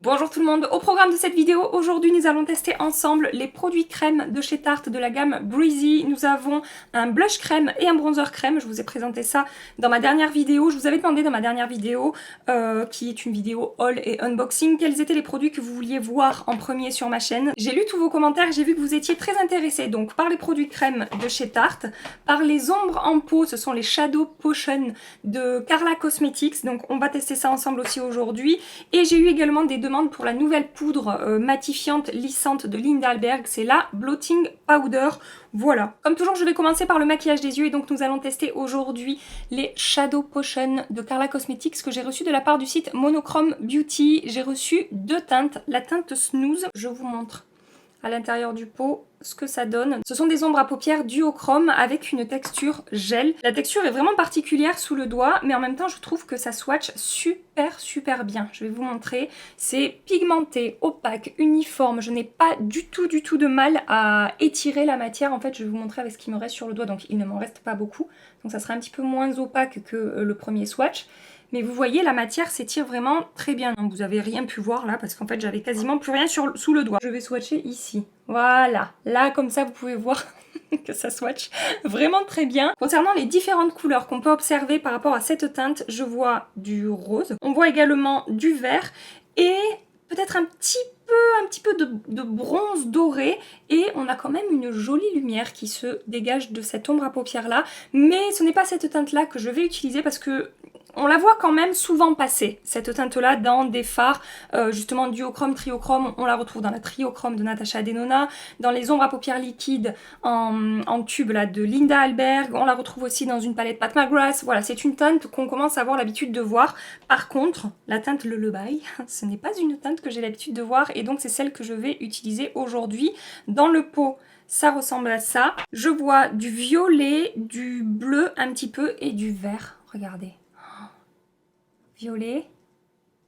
Bonjour tout le monde, au programme de cette vidéo, aujourd'hui nous allons tester ensemble les produits crème de chez Tarte de la gamme Breezy. Nous avons un blush crème et un bronzer crème, je vous ai présenté ça dans ma dernière vidéo. Je vous avais demandé dans ma dernière vidéo, qui est une vidéo haul et unboxing, quels étaient les produits que vous vouliez voir en premier sur ma chaîne. J'ai lu tous vos commentaires, j'ai vu que vous étiez très intéressés donc par les produits crème de chez Tarte, par les ombres en peau, ce sont les Shadow Potion de Carla Cosmetics, donc on va tester ça ensemble aussi aujourd'hui. Et j'ai eu également des demandes pour la nouvelle poudre matifiante lissante de Linda Alberg, c'est la Blotting Powder. Voilà. Comme toujours, je vais commencer par le maquillage des yeux et donc nous allons tester aujourd'hui les Shadow Potion de Carla Cosmetics que j'ai reçu de la part du site Monochrome Beauty. J'ai reçu deux teintes, la teinte Snooze, je vous montre à l'intérieur du pot ce que ça donne. Ce sont des ombres à paupières duochrome avec une texture gel. La texture est vraiment particulière sous le doigt, mais en même temps je trouve que ça swatch super bien. Je vais vous montrer. C'est pigmenté, opaque, uniforme. Je n'ai pas du tout de mal à étirer la matière. En fait, je vais vous montrer avec ce qui me reste sur le doigt, donc il ne m'en reste pas beaucoup. Donc ça sera un petit peu moins opaque que le premier swatch. Mais vous voyez, la matière s'étire vraiment très bien. Donc, vous avez rien pu voir là, parce qu'en fait, j'avais quasiment plus rien sous le doigt. Je vais swatcher ici. Voilà. Là, comme ça, vous pouvez voir que ça swatch vraiment très bien. Concernant les différentes couleurs qu'on peut observer par rapport à cette teinte, je vois du rose. On voit également du vert et peut-être un petit peu de bronze doré, et on a quand même une jolie lumière qui se dégage de cette ombre à paupières là, mais ce n'est pas cette teinte là que je vais utiliser parce que on la voit quand même souvent passer, cette teinte-là, dans des fards justement duochrome, triochrome. On la retrouve dans la triochrome de Natasha Denona, dans les ombres à paupières liquides en tube là, de Linda Alberg. On la retrouve aussi dans une palette Pat McGrath. Voilà, c'est une teinte qu'on commence à avoir l'habitude de voir. Par contre, la teinte Lullaby, ce n'est pas une teinte que j'ai l'habitude de voir, et donc c'est celle que je vais utiliser aujourd'hui. Dans le pot, ça ressemble à ça. Je vois du violet, du bleu un petit peu et du vert. Regardez. Violet,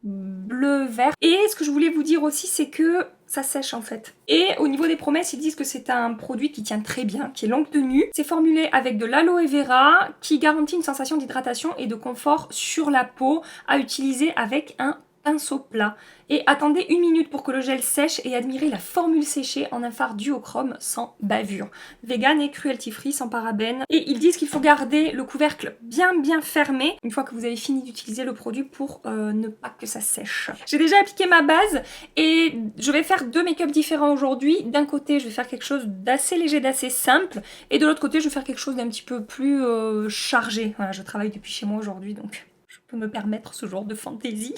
bleu, vert. Et ce que je voulais vous dire aussi, c'est que ça sèche en fait. Et au niveau des promesses, ils disent que c'est un produit qui tient très bien, qui est longue tenue. C'est formulé avec de l'aloe vera, qui garantit une sensation d'hydratation et de confort sur la peau, à utiliser avec un pinceau plat. Et attendez 1 minute pour que le gel sèche et admirez la formule séchée en un fard duochrome sans bavure. Vegan et cruelty free, sans parabènes. Et ils disent qu'il faut garder le couvercle bien fermé une fois que vous avez fini d'utiliser le produit pour ne pas que ça sèche. J'ai déjà appliqué ma base et je vais faire deux make-up différents aujourd'hui. D'un côté, je vais faire quelque chose d'assez léger, d'assez simple, et de l'autre côté, je vais faire quelque chose d'un petit peu plus chargé. Voilà, je travaille depuis chez moi aujourd'hui, donc je peux me permettre ce genre de fantaisie.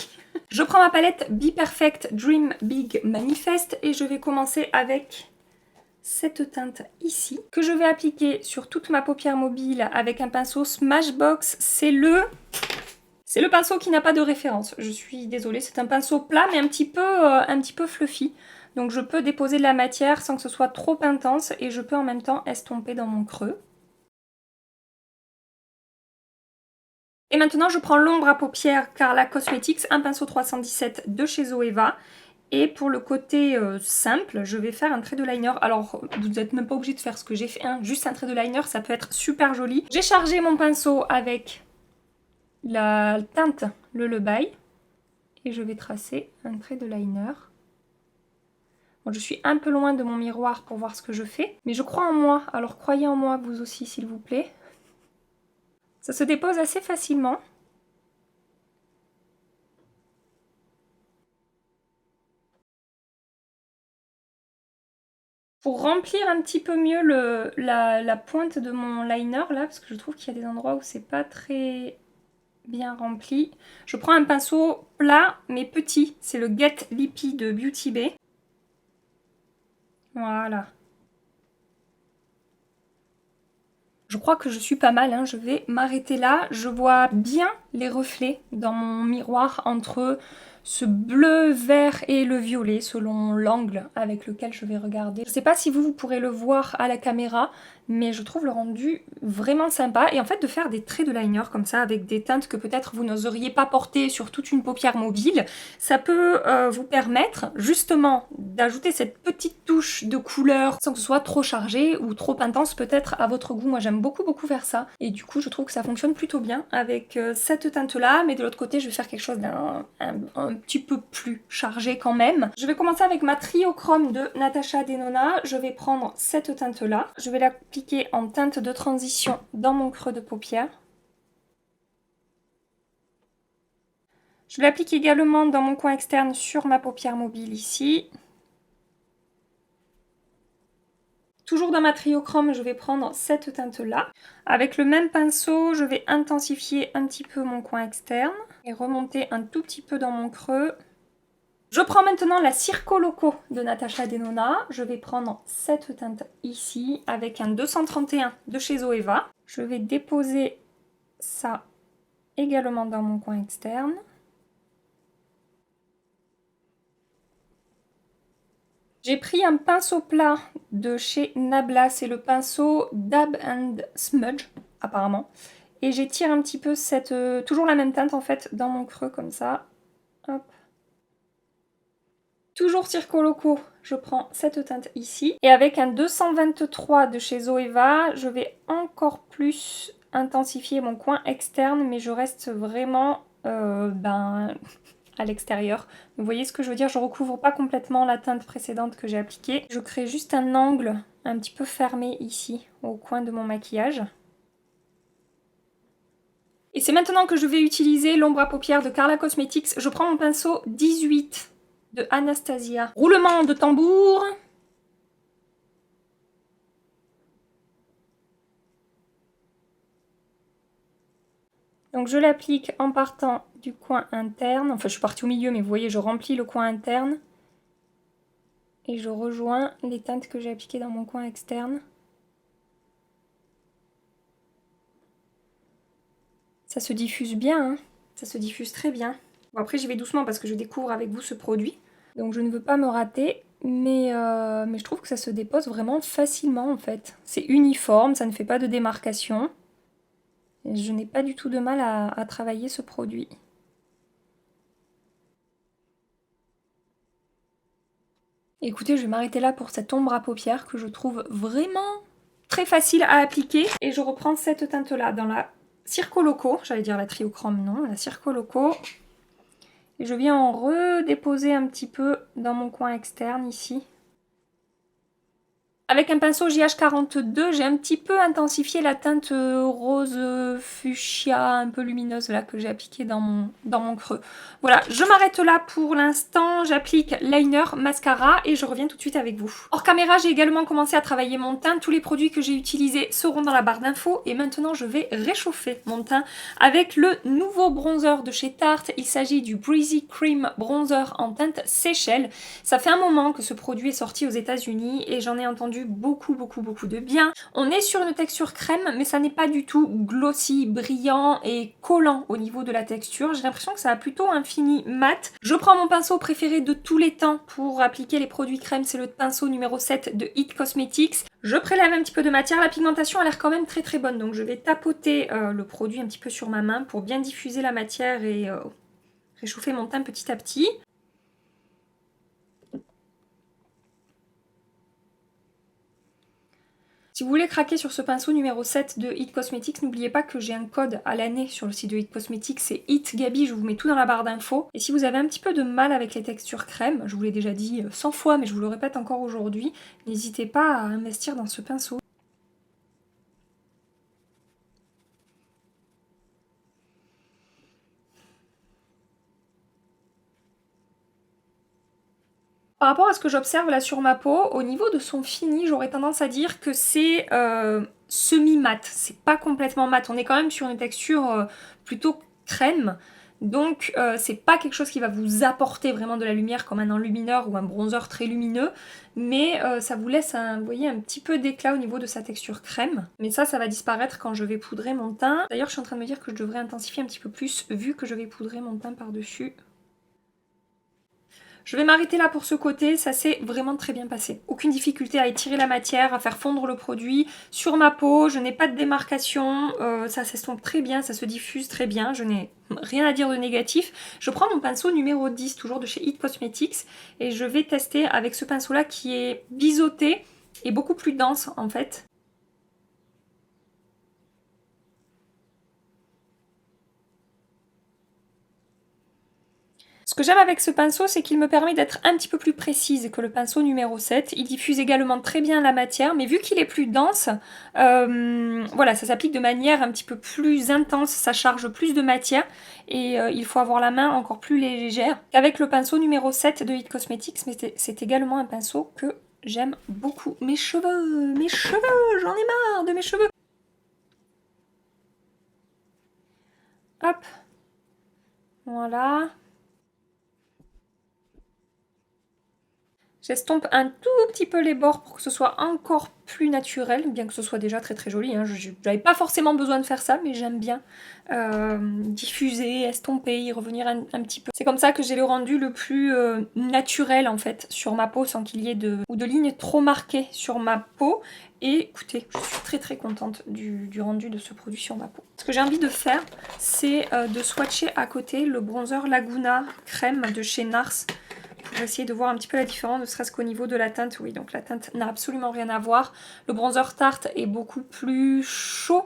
Je prends ma palette Be Perfect Dream Big Manifest et je vais commencer avec cette teinte ici, que je vais appliquer sur toute ma paupière mobile avec un pinceau Smashbox. C'est le pinceau qui n'a pas de référence. Je suis désolée, c'est un pinceau plat mais un petit peu fluffy. Donc je peux déposer de la matière sans que ce soit trop intense et je peux en même temps estomper dans mon creux. Et maintenant, je prends l'ombre à paupières Carla Cosmetics, un pinceau 317 de chez Zoeva. Et pour le côté simple, je vais faire un trait de liner. Alors, vous n'êtes même pas obligé de faire ce que j'ai fait, hein. Juste un trait de liner, ça peut être super joli. J'ai chargé mon pinceau avec la teinte Lullaby. Et je vais tracer un trait de liner. Bon, je suis un peu loin de mon miroir pour voir ce que je fais. Mais je crois en moi, alors croyez en moi vous aussi s'il vous plaît. Ça se dépose assez facilement. Pour remplir un petit peu mieux la pointe de mon liner là, parce que je trouve qu'il y a des endroits où c'est pas très bien rempli, je prends un pinceau plat mais petit, c'est le Get Lippy de Beauty Bay. Voilà. Je crois que je suis pas mal, hein. Je vais m'arrêter là. Je vois bien les reflets dans mon miroir entre ce bleu, vert et le violet selon l'angle avec lequel je vais regarder. Je sais pas si vous pourrez le voir à la caméra, mais je trouve le rendu vraiment sympa. Et en fait, de faire des traits de liner comme ça avec des teintes que peut-être vous n'oseriez pas porter sur toute une paupière mobile, ça peut vous permettre justement d'ajouter cette petite touche de couleur sans que ce soit trop chargé ou trop intense peut-être à votre goût. Moi j'aime beaucoup faire ça et du coup je trouve que ça fonctionne plutôt bien avec cette teinte là, mais de l'autre côté je vais faire quelque chose d'un un petit peu plus chargé quand même. Je vais commencer avec ma Triochrome de Natasha Denona. Je vais prendre cette teinte-là. Je vais l'appliquer en teinte de transition dans mon creux de paupière. Je l'applique également dans mon coin externe sur ma paupière mobile ici. Toujours dans ma Triochrome, je vais prendre cette teinte-là. Avec le même pinceau, je vais intensifier un petit peu mon coin externe et remonter un tout petit peu dans mon creux. Je prends maintenant la Circo Loco de Natasha Denona. Je vais prendre cette teinte ici avec un 231 de chez Zoeva. Je vais déposer ça également dans mon coin externe. J'ai pris un pinceau plat de chez Nabla, c'est le pinceau Dab and Smudge, apparemment. Et j'étire un petit peu cette... toujours la même teinte en fait, dans mon creux comme ça. Hop. Toujours Circo Loco, je prends cette teinte ici. Et avec un 223 de chez Zoeva, je vais encore plus intensifier mon coin externe, mais je reste vraiment... à l'extérieur. Vous voyez ce que je veux dire? Je recouvre pas complètement la teinte précédente que j'ai appliquée. Je crée juste un angle un petit peu fermé ici, au coin de mon maquillage. Et c'est maintenant que je vais utiliser l'ombre à paupières de Carla Cosmetics. Je prends mon pinceau 18 de Anastasia. Roulement de tambour. Donc je l'applique en partant du coin interne. Enfin, je suis partie au milieu, mais vous voyez, je remplis le coin interne. Et je rejoins les teintes que j'ai appliquées dans mon coin externe. Ça se diffuse bien, hein. Ça se diffuse très bien. Bon, après, j'y vais doucement parce que je découvre avec vous ce produit. Donc je ne veux pas me rater, mais je trouve que ça se dépose vraiment facilement en fait. C'est uniforme, ça ne fait pas de démarcation. Je n'ai pas du tout de mal à travailler ce produit. Écoutez, je vais m'arrêter là pour cette ombre à paupières que je trouve vraiment très facile à appliquer. Et je reprends cette teinte-là dans la Circo Loco, j'allais dire la Triochrome, non, la Circo Loco. Et je viens en redéposer un petit peu dans mon coin externe ici. Avec un pinceau JH42, j'ai un petit peu intensifié la teinte rose fuchsia un peu lumineuse là que j'ai appliquée dans mon creux. Voilà, je m'arrête là pour l'instant. J'applique liner, mascara et je reviens tout de suite avec vous. Hors caméra, j'ai également commencé à travailler mon teint. Tous les produits que j'ai utilisés seront dans la barre d'infos. Et maintenant, je vais réchauffer mon teint avec le nouveau bronzer de chez Tarte. Il s'agit du Breezy Cream Bronzer en teinte Seychelles. Ça fait un moment que ce produit est sorti aux États-Unis et j'en ai entendu beaucoup de bien. On est sur une texture crème, mais ça n'est pas du tout glossy, brillant et collant au niveau de la texture. J'ai l'impression que ça a plutôt un fini mat. Je prends mon pinceau préféré de tous les temps pour appliquer les produits crème, c'est le pinceau numéro 7 de It Cosmetics. Je prélève un petit peu de matière, la pigmentation a l'air quand même très bonne, donc je vais tapoter le produit un petit peu sur ma main pour bien diffuser la matière et réchauffer mon teint petit à petit. Si vous voulez craquer sur ce pinceau numéro 7 de It Cosmetics, n'oubliez pas que j'ai un code à l'année sur le site de It Cosmetics, c'est ItGaby, je vous mets tout dans la barre d'infos. Et si vous avez un petit peu de mal avec les textures crème, je vous l'ai déjà dit 100 fois mais je vous le répète encore aujourd'hui, n'hésitez pas à investir dans ce pinceau. Par rapport à ce que j'observe là sur ma peau, au niveau de son fini, j'aurais tendance à dire que c'est semi-mat. C'est pas complètement mat. On est quand même sur une texture plutôt crème. Donc c'est pas quelque chose qui va vous apporter vraiment de la lumière comme un enlumineur ou un bronzer très lumineux. Mais ça vous laisse vous voyez, un petit peu d'éclat au niveau de sa texture crème. Mais ça va disparaître quand je vais poudrer mon teint. D'ailleurs je suis en train de me dire que je devrais intensifier un petit peu plus vu que je vais poudrer mon teint par-dessus. Je vais m'arrêter là pour ce côté, ça s'est vraiment très bien passé. Aucune difficulté à étirer la matière, à faire fondre le produit sur ma peau, je n'ai pas de démarcation, ça s'estompe très bien, ça se diffuse très bien, je n'ai rien à dire de négatif. Je prends mon pinceau numéro 10, toujours de chez It Cosmetics, et je vais tester avec ce pinceau-là qui est biseauté et beaucoup plus dense en fait. Ce que j'aime avec ce pinceau, c'est qu'il me permet d'être un petit peu plus précise que le pinceau numéro 7. Il diffuse également très bien la matière, mais vu qu'il est plus dense, voilà, ça s'applique de manière un petit peu plus intense, ça charge plus de matière, et il faut avoir la main encore plus légère qu'avec le pinceau numéro 7 de It Cosmetics, mais c'est également un pinceau que j'aime beaucoup. Mes cheveux, j'en ai marre de mes cheveux. Hop, voilà. J'estompe un tout petit peu les bords pour que ce soit encore plus naturel, bien que ce soit déjà très très joli. Hein. J'avais pas forcément besoin de faire ça, mais j'aime bien diffuser, estomper, y revenir un petit peu. C'est comme ça que j'ai le rendu le plus naturel en fait sur ma peau, sans qu'il y ait de lignes trop marquées sur ma peau. Et écoutez, je suis très très contente du rendu de ce produit sur ma peau. Ce que j'ai envie de faire, c'est de swatcher à côté le bronzer Laguna crème de chez NARS, pour essayer de voir un petit peu la différence, ne serait-ce qu'au niveau de la teinte. Oui, donc la teinte n'a absolument rien à voir. Le bronzer Tarte est beaucoup plus chaud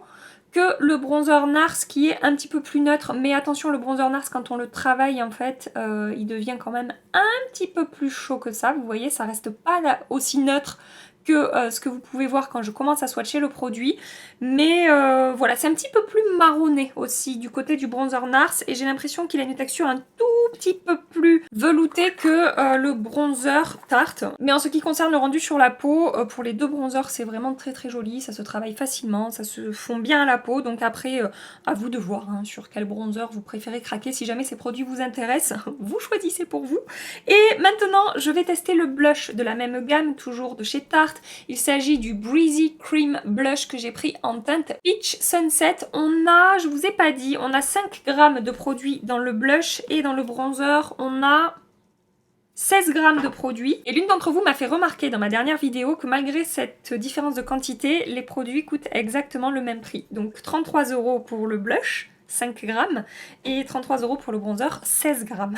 que le bronzer NARS qui est un petit peu plus neutre. Mais attention, le bronzer NARS, quand on le travaille, en fait, il devient quand même un petit peu plus chaud que ça. Vous voyez, ça reste pas là, aussi neutre que ce que vous pouvez voir quand je commence à swatcher le produit. Mais voilà, c'est un petit peu plus marronné aussi du côté du bronzer NARS. Et j'ai l'impression qu'il a une texture un tout petit peu plus velouté que le bronzer Tarte. Mais en ce qui concerne le rendu sur la peau, pour les deux bronzers, c'est vraiment très très joli. Ça se travaille facilement, ça se fond bien à la peau. Donc après, à vous de voir hein, sur quel bronzer vous préférez craquer. Si jamais ces produits vous intéressent, vous choisissez pour vous. Et maintenant, je vais tester le blush de la même gamme, toujours de chez Tarte. Il s'agit du Breezy Cream Blush que j'ai pris en teinte Peach Sunset. On a, je vous ai pas dit, on a 5 grammes de produits dans le blush et dans le bronzer, on a 16 grammes de produits. Et l'une d'entre vous m'a fait remarquer dans ma dernière vidéo que malgré cette différence de quantité, les produits coûtent exactement le même prix. Donc 33 € pour le blush, 5 grammes, et 33 € pour le bronzer, 16 grammes.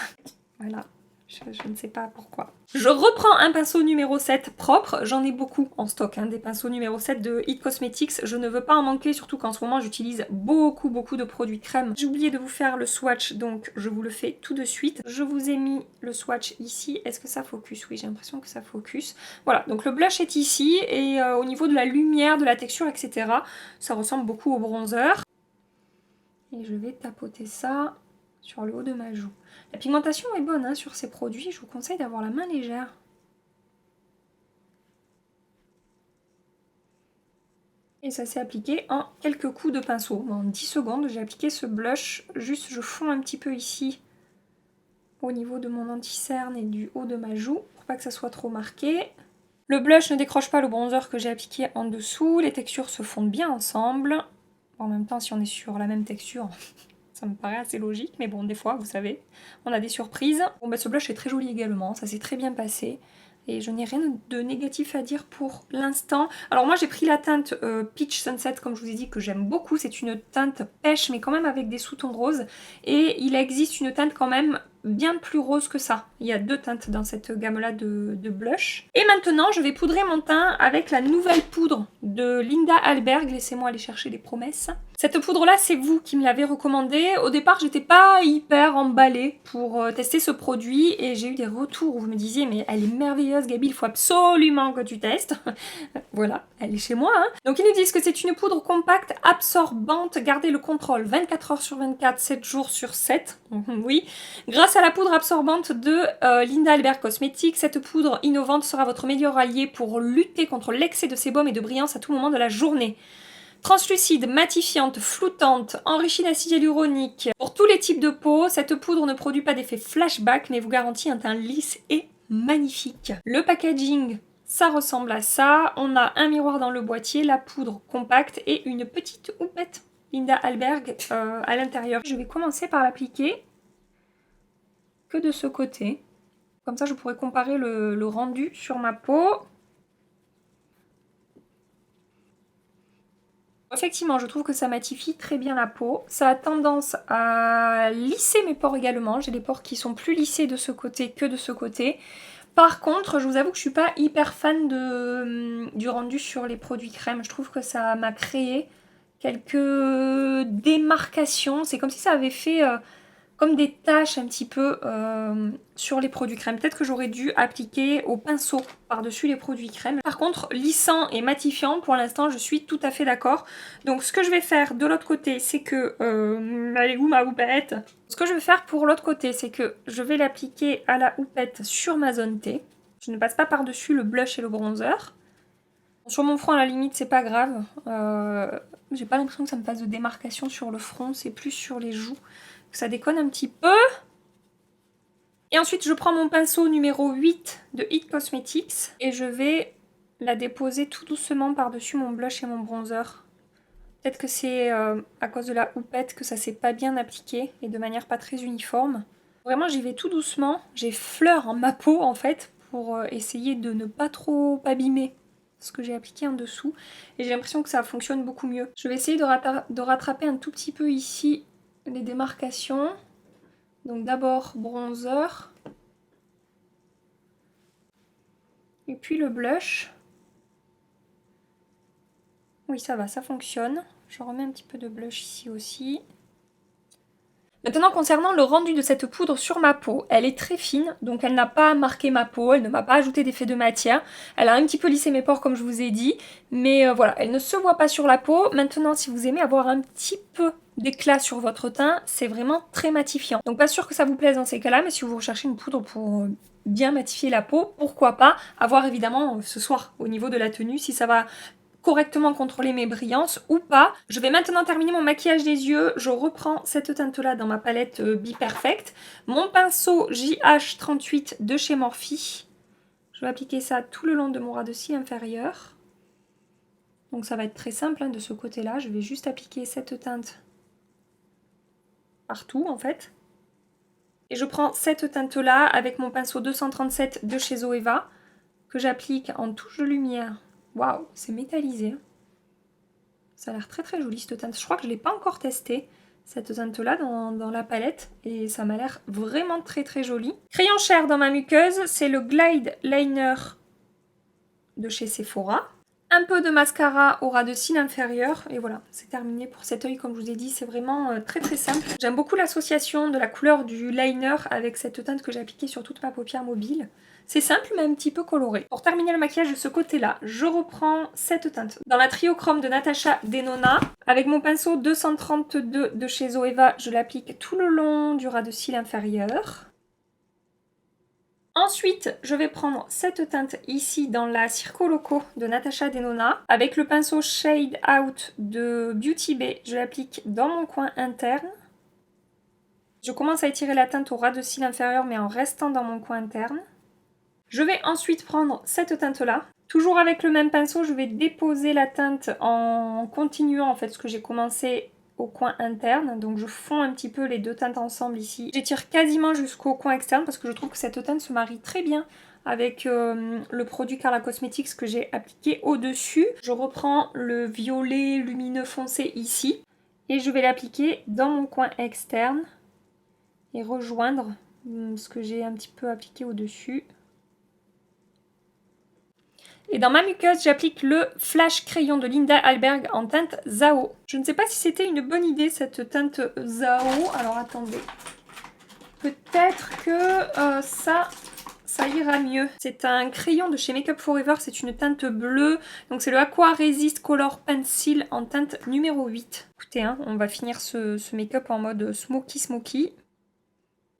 Voilà. Je ne sais pas pourquoi. Je reprends un pinceau numéro 7 propre. J'en ai beaucoup en stock, hein, des pinceaux numéro 7 de It Cosmetics. Je ne veux pas en manquer, surtout qu'en ce moment j'utilise beaucoup de produits crème. J'ai oublié de vous faire le swatch, donc je vous le fais tout de suite. Je vous ai mis le swatch ici. Est-ce que ça focus? Oui, j'ai l'impression que ça focus. Voilà, donc le blush est ici et au niveau de la lumière, de la texture, etc., ça ressemble beaucoup au bronzer. Et je vais tapoter ça sur le haut de ma joue. La pigmentation est bonne hein, sur ces produits, je vous conseille d'avoir la main légère. Et ça s'est appliqué en quelques coups de pinceau. En 10 secondes, j'ai appliqué ce blush. Juste, je fonds un petit peu ici, au niveau de mon anti-cerne et du haut de ma joue, pour pas que ça soit trop marqué. Le blush ne décroche pas le bronzer que j'ai appliqué en dessous. Les textures se fondent bien ensemble. En même temps, si on est sur la même texture... Ça me paraît assez logique, mais bon, des fois, vous savez, on a des surprises. Bon, bah, ce blush est très joli également, ça s'est très bien passé. Et je n'ai rien de négatif à dire pour l'instant. Alors moi, j'ai pris la teinte Peach Sunset, comme je vous ai dit, que j'aime beaucoup. C'est une teinte pêche, mais quand même avec des sous-tons roses. Et il existe une teinte quand même bien plus rose que ça. Il y a 2 teintes dans cette gamme-là de blush. Et maintenant, je vais poudrer mon teint avec la nouvelle poudre de Linda Alberg. Laissez-moi aller chercher les promesses. Cette poudre-là, c'est vous qui me l'avez recommandée. Au départ, j'étais pas hyper emballée pour tester ce produit et j'ai eu des retours où vous me disiez mais elle est merveilleuse Gabi, il faut absolument que tu testes. Voilà, elle est chez moi. Hein. Donc ils nous disent que c'est une poudre compacte, absorbante, gardez le contrôle 24 heures sur 24, 7 jours sur 7. Oui, grâce à la poudre absorbante de Linda Alberg Cosmetics, cette poudre innovante sera votre meilleur allié pour lutter contre l'excès de sébum et de brillance à tout moment de la journée. Translucide, matifiante, floutante, enrichie d'acide hyaluronique. Pour tous les types de peau, cette poudre ne produit pas d'effet flashback, mais vous garantit un teint lisse et magnifique. Le packaging, ça ressemble à ça. On a un miroir dans le boîtier, la poudre compacte et une petite houppette Linda Alberg à l'intérieur. Je vais commencer par l'appliquer que de ce côté. Comme ça, je pourrais comparer le rendu sur ma peau. Effectivement, je trouve que ça matifie très bien la peau. Ça a tendance à lisser mes pores également. J'ai des pores qui sont plus lissés de ce côté que de ce côté. Par contre, je vous avoue que je suis pas hyper fan du rendu sur les produits crème. Je trouve que ça m'a créé quelques démarcations. C'est comme si ça avait fait comme des taches un petit peu sur les produits crème. Peut-être que j'aurais dû appliquer au pinceau par-dessus les produits crème. Par contre, lissant et matifiant, pour l'instant, je suis tout à fait d'accord. Donc ce que je vais faire de l'autre côté, c'est que... elle est où ma houppette? Ce que je vais faire pour l'autre côté, c'est que je vais l'appliquer à la houppette sur ma zone T. Je ne passe pas par-dessus le blush et le bronzer. Sur mon front, à la limite, c'est pas grave. J'ai pas l'impression que ça me fasse de démarcation sur le front, c'est plus sur les joues que ça déconne un petit peu. Et ensuite, je prends mon pinceau numéro 8 de It Cosmetics et je vais la déposer tout doucement par-dessus mon blush et mon bronzer. Peut-être que c'est à cause de la houppette que ça s'est pas bien appliqué et de manière pas très uniforme. Vraiment, j'y vais tout doucement. J'effleure ma peau en fait pour essayer de ne pas trop abîmer ce que j'ai appliqué en dessous. Et j'ai l'impression que ça fonctionne beaucoup mieux. Je vais essayer de rattraper un tout petit peu ici les démarcations. Donc d'abord bronzer. Et puis le blush. Oui, ça va, ça fonctionne. Je remets un petit peu de blush ici aussi. Maintenant, concernant le rendu de cette poudre sur ma peau, elle est très fine, donc elle n'a pas marqué ma peau, elle ne m'a pas ajouté d'effet de matière. Elle a un petit peu lissé mes pores comme je vous ai dit, mais voilà, elle ne se voit pas sur la peau. Maintenant, si vous aimez avoir un petit peu d'éclat sur votre teint, c'est vraiment très matifiant. Donc pas sûr que ça vous plaise dans ces cas-là, mais si vous recherchez une poudre pour bien matifier la peau, pourquoi pas, à voir évidemment ce soir au niveau de la tenue, si ça va correctement contrôler mes brillances ou pas. Je vais maintenant terminer mon maquillage des yeux. Je reprends cette teinte là dans ma palette Be Perfect. Mon pinceau JH38 de chez Morphe. Je vais appliquer ça tout le long de mon ras de cils inférieur. Donc ça va être très simple hein, de ce côté là. Je vais juste appliquer cette teinte partout en fait. Et je prends cette teinte là avec mon pinceau 237 de chez Zoeva que j'applique en touche de lumière. Waouh, c'est métallisé. Ça a l'air très très joli cette teinte. Je crois que je ne l'ai pas encore testé, cette teinte-là, dans la palette. Et ça m'a l'air vraiment très très joli. Crayon Cher dans ma muqueuse, c'est le Glide Liner de chez Sephora. Un peu de mascara au ras de cils inférieur. Et voilà, c'est terminé pour cet œil. Comme je vous ai dit, c'est vraiment très très simple. J'aime beaucoup l'association de la couleur du liner avec cette teinte que j'ai appliquée sur toute ma paupière mobile. C'est simple mais un petit peu coloré. Pour terminer le maquillage de ce côté-là, je reprends cette teinte dans la Triochrome de Natasha Denona. Avec mon pinceau 232 de chez Zoeva, je l'applique tout le long du ras de cils inférieur. Ensuite, je vais prendre cette teinte ici dans la Circo Loco de Natasha Denona. Avec le pinceau Shade Out de Beauty Bay, je l'applique dans mon coin interne. Je commence à étirer la teinte au ras de cils inférieur mais en restant dans mon coin interne. Je vais ensuite prendre cette teinte-là. Toujours avec le même pinceau, je vais déposer la teinte en continuant en fait ce que j'ai commencé au coin interne. Donc je fonds un petit peu les deux teintes ensemble ici. J'étire quasiment jusqu'au coin externe parce que je trouve que cette teinte se marie très bien avec le produit Carla Cosmetics que j'ai appliqué au-dessus. Je reprends le violet lumineux foncé ici et je vais l'appliquer dans mon coin externe et rejoindre ce que j'ai un petit peu appliqué au-dessus. Et dans ma muqueuse, j'applique le Flash Crayon de Linda Alberg en teinte Zao. Je ne sais pas si c'était une bonne idée cette teinte Zao. Alors attendez. Peut-être que ça ira mieux. C'est un crayon de chez Make Up For Ever. C'est une teinte bleue. Donc c'est le Aqua Resist Color Pencil en teinte numéro 8. Écoutez, hein, on va finir ce make-up en mode smoky.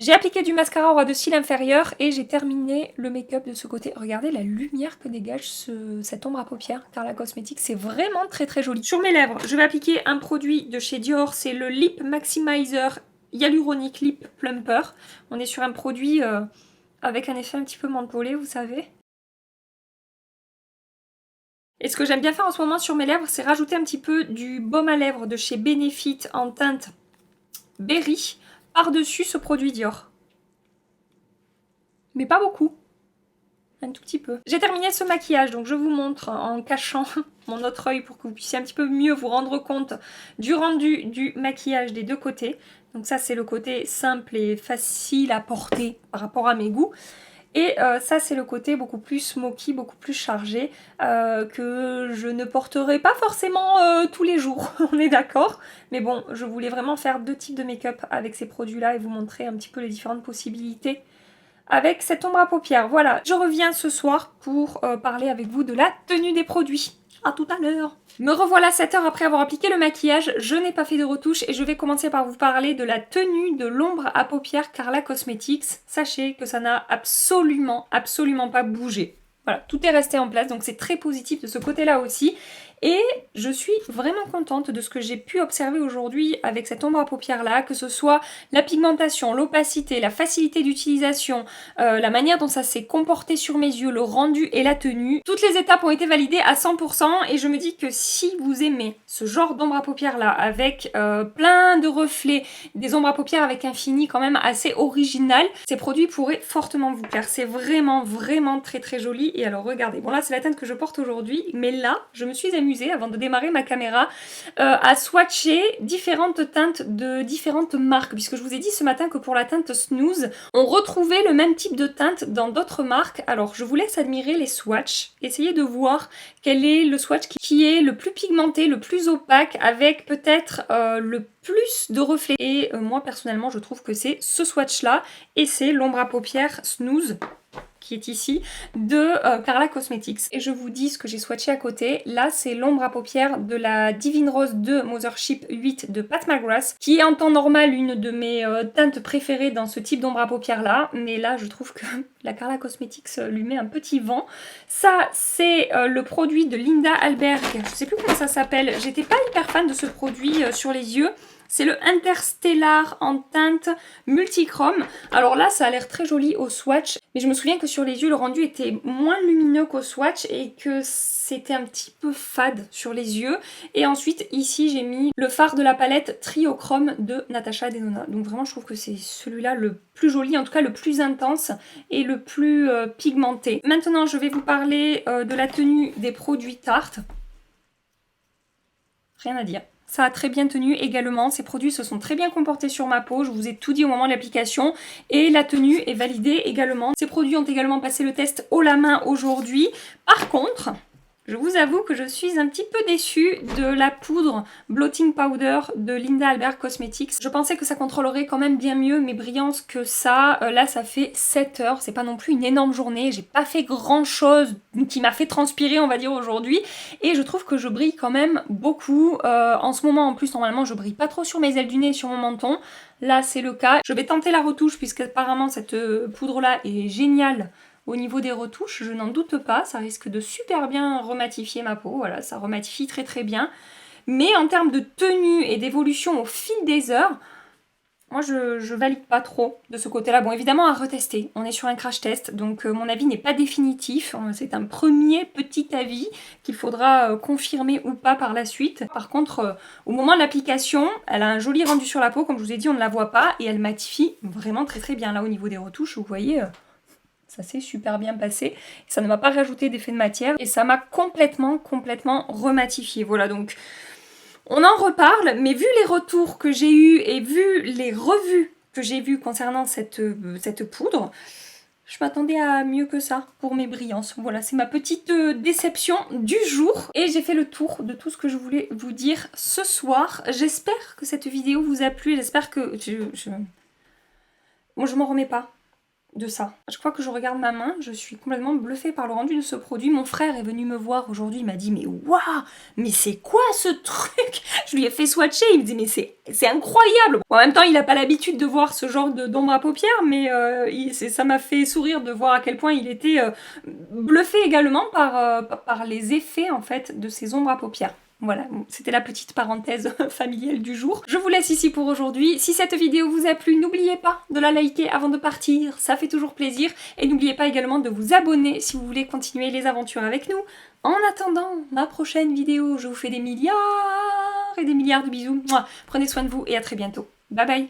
J'ai appliqué du mascara au ras de cils inférieur et j'ai terminé le make-up de ce côté. Regardez la lumière que dégage cette ombre à paupières Carla Cosmetics, c'est vraiment très très joli. Sur mes lèvres, je vais appliquer un produit de chez Dior, c'est le Lip Maximizer Hyaluronic Lip Plumper. On est sur un produit avec un effet un petit peu mentholé, vous savez. Et ce que j'aime bien faire en ce moment sur mes lèvres, c'est rajouter un petit peu du baume à lèvres de chez Benefit en teinte Berry par-dessus ce produit Dior. Mais pas beaucoup. Un tout petit peu. J'ai terminé ce maquillage, donc je vous montre en cachant mon autre œil pour que vous puissiez un petit peu mieux vous rendre compte du rendu du maquillage des deux côtés. Donc ça c'est le côté simple et facile à porter par rapport à mes goûts. Et ça c'est le côté beaucoup plus smoky, beaucoup plus chargé, que je ne porterai pas forcément tous les jours, on est d'accord. Mais bon, je voulais vraiment faire 2 types de make-up avec ces produits-là et vous montrer un petit peu les différentes possibilités avec cette ombre à paupières. Voilà, je reviens ce soir pour parler avec vous de la tenue des produits. À tout à l'heure. Me revoilà 7 heures après avoir appliqué le maquillage, je n'ai pas fait de retouche et je vais commencer par vous parler de la tenue de l'ombre à paupières Carla Cosmetics. Sachez que ça n'a absolument pas bougé. Voilà, tout est resté en place, donc c'est très positif de ce côté-là aussi. Et je suis vraiment contente de ce que j'ai pu observer aujourd'hui avec cette ombre à paupières là, que ce soit la pigmentation, l'opacité, la facilité d'utilisation, la manière dont ça s'est comporté sur mes yeux, le rendu et la tenue. Toutes les étapes ont été validées à 100% et je me dis que si vous aimez ce genre d'ombre à paupières là avec plein de reflets, des ombres à paupières avec un fini quand même assez original, ces produits pourraient fortement vous plaire. C'est vraiment très joli. Et alors regardez, bon là c'est la teinte que je porte aujourd'hui, mais là je me suis amusée avant de démarrer ma caméra à swatcher différentes teintes de différentes marques, puisque je vous ai dit ce matin que pour la teinte Snooze, on retrouvait le même type de teinte dans d'autres marques. Alors je vous laisse admirer les swatchs, essayez de voir quel est le swatch qui est le plus pigmenté, le plus opaque, avec peut-être le plus de reflets. Et moi personnellement je trouve que c'est ce swatch là, et c'est l'ombre à paupières Snooze qui est ici, de Carla Cosmetics. Et je vous dis ce que j'ai swatché à côté. Là, c'est l'ombre à paupières de la Divine Rose 2 Mothership 8 de Pat McGrath, qui est en temps normal une de mes teintes préférées dans ce type d'ombre à paupières là. Mais là, je trouve que la Carla Cosmetics lui met un petit vent. Ça, c'est le produit de Linda Alberg. Je sais plus comment ça s'appelle. J'étais pas hyper fan de ce produit sur les yeux. C'est le Interstellar en teinte multichrome. Alors là, ça a l'air très joli au swatch, mais je me souviens que sur les yeux, le rendu était moins lumineux qu'au swatch et que c'était un petit peu fade sur les yeux. Et ensuite, ici, j'ai mis le fard de la palette Triochrome de Natasha Denona. Donc vraiment, je trouve que c'est celui-là le plus joli, en tout cas le plus intense et le plus pigmenté. Maintenant, je vais vous parler de la tenue des produits Tarte. Rien à dire. Ça a très bien tenu également, ces produits se sont très bien comportés sur ma peau, je vous ai tout dit au moment de l'application et la tenue est validée également. Ces produits ont également passé le test haut la main aujourd'hui. Par contre, je vous avoue que je suis un petit peu déçue de la poudre Blotting Powder de Linda Alberg Cosmetics. Je pensais que ça contrôlerait quand même bien mieux mes brillances que ça. Là, ça fait 7 heures, c'est pas non plus une énorme journée. J'ai pas fait grand chose qui m'a fait transpirer, on va dire, aujourd'hui. Et je trouve que je brille quand même beaucoup. En ce moment, en plus, normalement, je brille pas trop sur mes ailes du nez et sur mon menton. Là, c'est le cas. Je vais tenter la retouche puisque apparemment cette poudre-là est géniale. Au niveau des retouches, je n'en doute pas, ça risque de super bien rematifier ma peau, voilà, ça rematifie très bien. Mais en termes de tenue et d'évolution au fil des heures, moi je valide pas trop de ce côté-là. Bon, évidemment à retester, on est sur un crash test, donc mon avis n'est pas définitif, c'est un premier petit avis qu'il faudra confirmer ou pas par la suite. Par contre, au moment de l'application, elle a un joli rendu sur la peau, comme je vous ai dit, on ne la voit pas, et elle matifie vraiment très bien. Là au niveau des retouches, vous voyez... ça s'est super bien passé, ça ne m'a pas rajouté d'effet de matière et ça m'a complètement rematifié. Voilà, donc on en reparle, mais vu les retours que j'ai eus et vu les revues que j'ai vues concernant cette poudre, je m'attendais à mieux que ça pour mes brillances. Voilà, c'est ma petite déception du jour. Et j'ai fait le tour de tout ce que je voulais vous dire ce soir. J'espère que cette vidéo vous a plu, j'espère que... Moi, je m'en remets pas de ça. À chaque fois que je regarde ma main, je suis complètement bluffée par le rendu de ce produit. Mon frère est venu me voir aujourd'hui, il m'a dit mais waouh, mais c'est quoi ce truc? Je lui ai fait swatcher, il me dit mais c'est incroyable. Bon, en même temps, il n'a pas l'habitude de voir ce genre d'ombre à paupières, mais ça m'a fait sourire de voir à quel point il était bluffé également par les effets en fait de ces ombres à paupières. Voilà, c'était la petite parenthèse familiale du jour. Je vous laisse ici pour aujourd'hui. Si cette vidéo vous a plu, n'oubliez pas de la liker avant de partir, ça fait toujours plaisir. Et n'oubliez pas également de vous abonner si vous voulez continuer les aventures avec nous. En attendant ma prochaine vidéo, je vous fais des milliards et des milliards de bisous. Prenez soin de vous et à très bientôt. Bye bye.